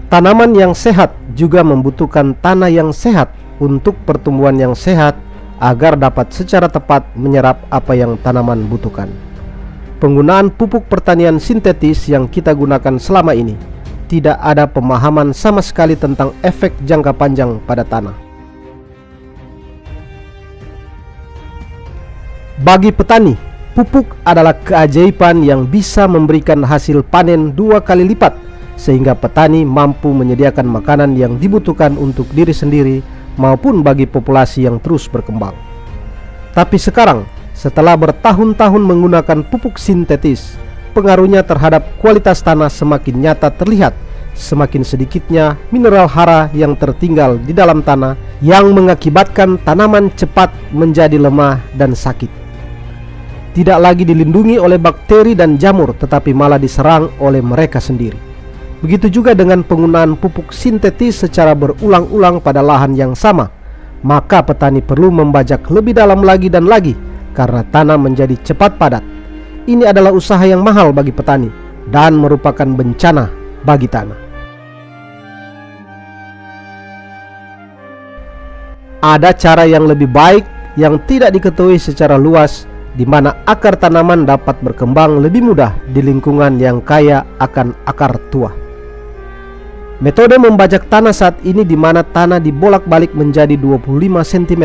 Tanaman yang sehat juga membutuhkan tanah yang sehat untuk pertumbuhan yang sehat agar dapat secara tepat menyerap apa yang tanaman butuhkan. Penggunaan pupuk pertanian sintetis yang kita gunakan selama ini tidak ada pemahaman sama sekali tentang efek jangka panjang pada tanah. Bagi petani, pupuk adalah keajaiban yang bisa memberikan hasil panen 2 kali lipat, sehingga petani mampu menyediakan makanan yang dibutuhkan untuk diri sendiri maupun bagi populasi yang terus berkembang. Tapi sekarang, setelah bertahun-tahun menggunakan pupuk sintetis, pengaruhnya terhadap kualitas tanah semakin nyata terlihat. Semakin sedikitnya mineral hara yang tertinggal di dalam tanah yang mengakibatkan tanaman cepat menjadi lemah dan sakit. Tidak lagi dilindungi oleh bakteri dan jamur, tetapi malah diserang oleh mereka sendiri. Begitu juga dengan penggunaan pupuk sintetis secara berulang-ulang pada lahan yang sama, maka petani perlu membajak lebih dalam lagi dan lagi karena tanah menjadi cepat padat. Ini adalah usaha yang mahal bagi petani dan merupakan bencana bagi tanah. Ada cara yang lebih baik yang tidak diketahui secara luas, di mana akar tanaman dapat berkembang lebih mudah di lingkungan yang kaya akan akar tua. Metode membajak tanah saat ini di mana tanah dibolak-balik menjadi 25 cm.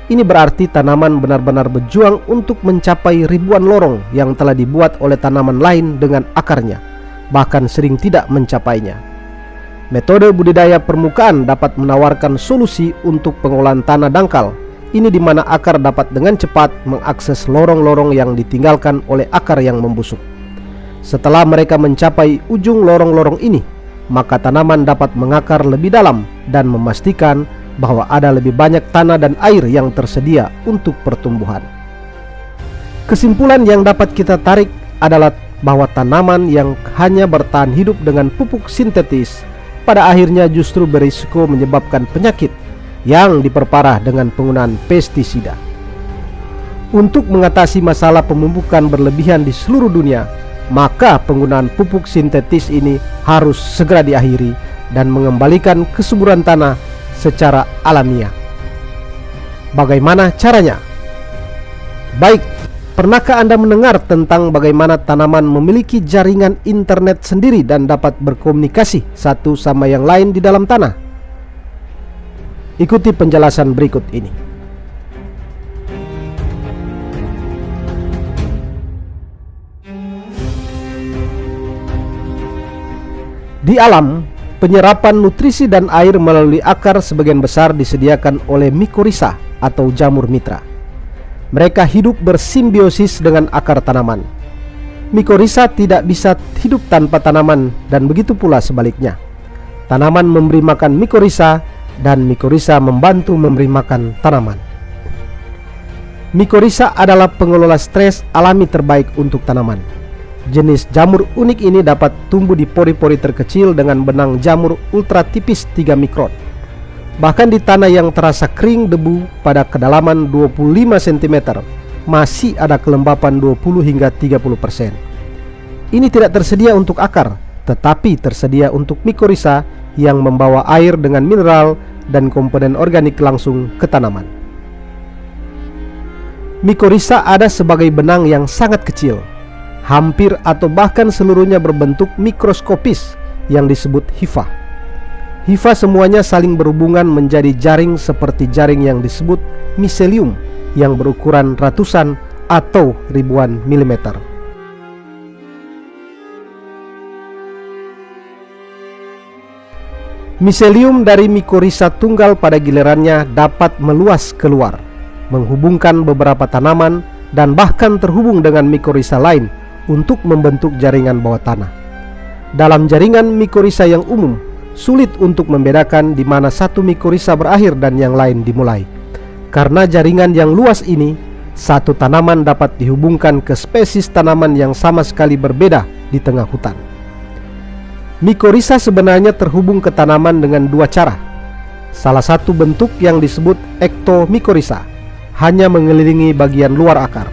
Ini berarti tanaman benar-benar berjuang untuk mencapai ribuan lorong yang telah dibuat oleh tanaman lain dengan akarnya, bahkan sering tidak mencapainya. Metode budidaya permukaan dapat menawarkan solusi untuk pengolahan tanah dangkal. Ini di mana akar dapat dengan cepat mengakses lorong-lorong yang ditinggalkan oleh akar yang membusuk. Setelah mereka mencapai ujung lorong-lorong ini, maka tanaman dapat mengakar lebih dalam dan memastikan bahwa ada lebih banyak tanah dan air yang tersedia untuk pertumbuhan. Kesimpulan yang dapat kita tarik adalah bahwa tanaman yang hanya bertahan hidup dengan pupuk sintetis pada akhirnya justru berisiko menyebabkan penyakit yang diperparah dengan penggunaan pestisida. Untuk mengatasi masalah pemupukan berlebihan di seluruh dunia, maka penggunaan pupuk sintetis ini harus segera diakhiri dan mengembalikan kesuburan tanah secara alamiah. Bagaimana caranya? Baik, pernahkah Anda mendengar tentang bagaimana tanaman memiliki jaringan internet sendiri dan dapat berkomunikasi satu sama yang lain di dalam tanah? Ikuti penjelasan berikut ini. Di alam, penyerapan nutrisi dan air melalui akar sebagian besar disediakan oleh mikorrhiza atau jamur mitra. Mereka hidup bersimbiosis dengan akar tanaman. Mikorrhiza tidak bisa hidup tanpa tanaman dan begitu pula sebaliknya. Tanaman memberi makan mikorrhiza dan mikorrhiza membantu memberi makan tanaman. Mikorrhiza adalah pengelola stres alami terbaik untuk tanaman. Jenis jamur unik ini dapat tumbuh di pori-pori terkecil dengan benang jamur ultra tipis 3 mikron. Bahkan di tanah yang terasa kering debu pada kedalaman 25 cm, masih ada kelembapan 20 hingga 30%. Ini tidak tersedia untuk akar, tetapi tersedia untuk mikorrhiza yang membawa air dengan mineral dan komponen organik langsung ke tanaman. Mikorrhiza ada sebagai benang yang sangat kecil, hampir atau bahkan seluruhnya berbentuk mikroskopis yang disebut hifa. Hifa semuanya saling berhubungan menjadi jaring seperti jaring yang disebut miselium yang berukuran ratusan atau ribuan milimeter. Miselium dari mikorrhiza tunggal pada gilirannya dapat meluas keluar, menghubungkan beberapa tanaman dan bahkan terhubung dengan mikorrhiza lain untuk membentuk jaringan bawah tanah. Dalam jaringan mikorrhiza yang umum, sulit untuk membedakan di mana satu mikorrhiza berakhir dan yang lain dimulai. Karena jaringan yang luas ini, satu tanaman dapat dihubungkan ke spesies tanaman yang sama sekali berbeda di tengah hutan. Mikorrhiza sebenarnya terhubung ke tanaman dengan dua cara. Salah satu bentuk yang disebut ektomikorrhiza hanya mengelilingi bagian luar akar.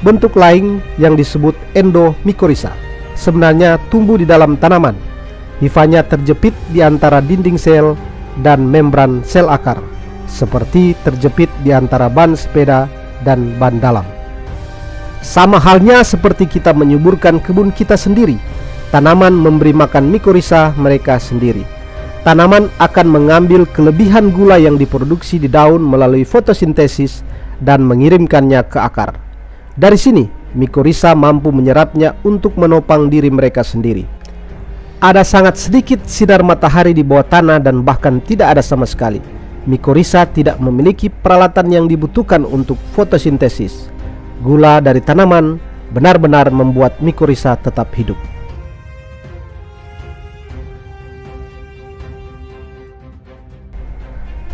Bentuk lain yang disebut endomikorrhiza sebenarnya tumbuh di dalam tanaman. Hifanya terjepit di antara dinding sel dan membran sel akar, seperti terjepit di antara ban sepeda dan ban dalam. Sama halnya seperti kita menyuburkan kebun kita sendiri, tanaman memberi makan mikorizа mereka sendiri. Tanaman akan mengambil kelebihan gula yang diproduksi di daun melalui fotosintesis dan mengirimkannya ke akar. Dari sini, mikorizа mampu menyerapnya untuk menopang diri mereka sendiri. Ada sangat sedikit sinar matahari di bawah tanah dan bahkan tidak ada sama sekali. Mikorizа tidak memiliki peralatan yang dibutuhkan untuk fotosintesis. Gula dari tanaman benar-benar membuat mikorizа tetap hidup.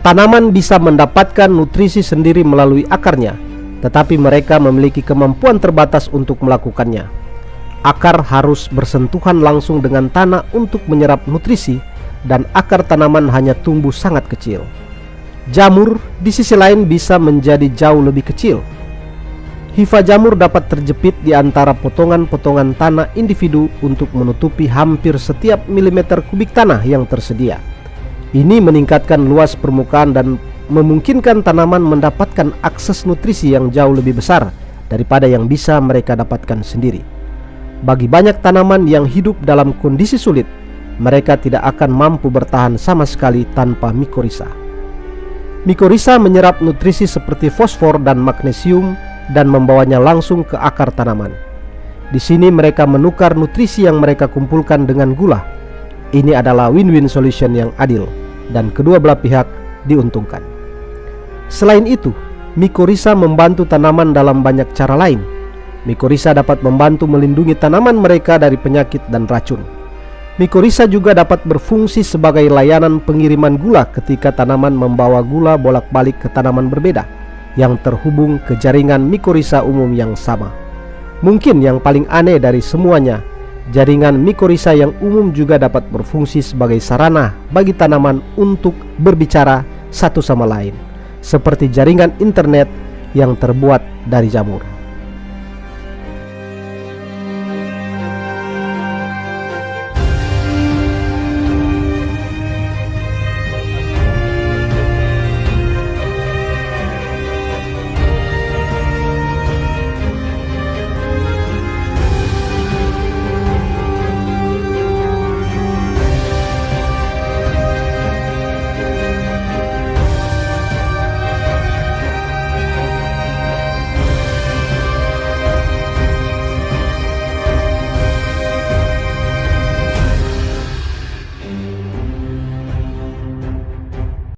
Tanaman bisa mendapatkan nutrisi sendiri melalui akarnya, tetapi mereka memiliki kemampuan terbatas untuk melakukannya. Akar harus bersentuhan langsung dengan tanah untuk menyerap nutrisi, dan akar tanaman hanya tumbuh sangat kecil. Jamur di sisi lain bisa menjadi jauh lebih kecil. Hifa jamur dapat terjepit di antara potongan-potongan tanah individu untuk menutupi hampir setiap milimeter kubik tanah yang tersedia. Ini meningkatkan luas permukaan dan memungkinkan tanaman mendapatkan akses nutrisi yang jauh lebih besar daripada yang bisa mereka dapatkan sendiri. Bagi banyak tanaman yang hidup dalam kondisi sulit, mereka tidak akan mampu bertahan sama sekali tanpa mikorizа. Mikorizа menyerap nutrisi seperti fosfor dan magnesium dan membawanya langsung ke akar tanaman. Di sini mereka menukar nutrisi yang mereka kumpulkan dengan gula. Ini adalah win-win solution yang adil, dan kedua belah pihak diuntungkan. Selain itu, mikorizа membantu tanaman dalam banyak cara lain. Mikorizа dapat membantu melindungi tanaman mereka dari penyakit dan racun. Mikorizа juga dapat berfungsi sebagai layanan pengiriman gula ketika tanaman membawa gula bolak-balik ke tanaman berbeda yang terhubung ke jaringan mikorizа umum yang sama. Mungkin yang paling aneh dari semuanya, jaringan mikorizа yang umum juga dapat berfungsi sebagai sarana bagi tanaman untuk berbicara satu sama lain, seperti jaringan internet yang terbuat dari jamur.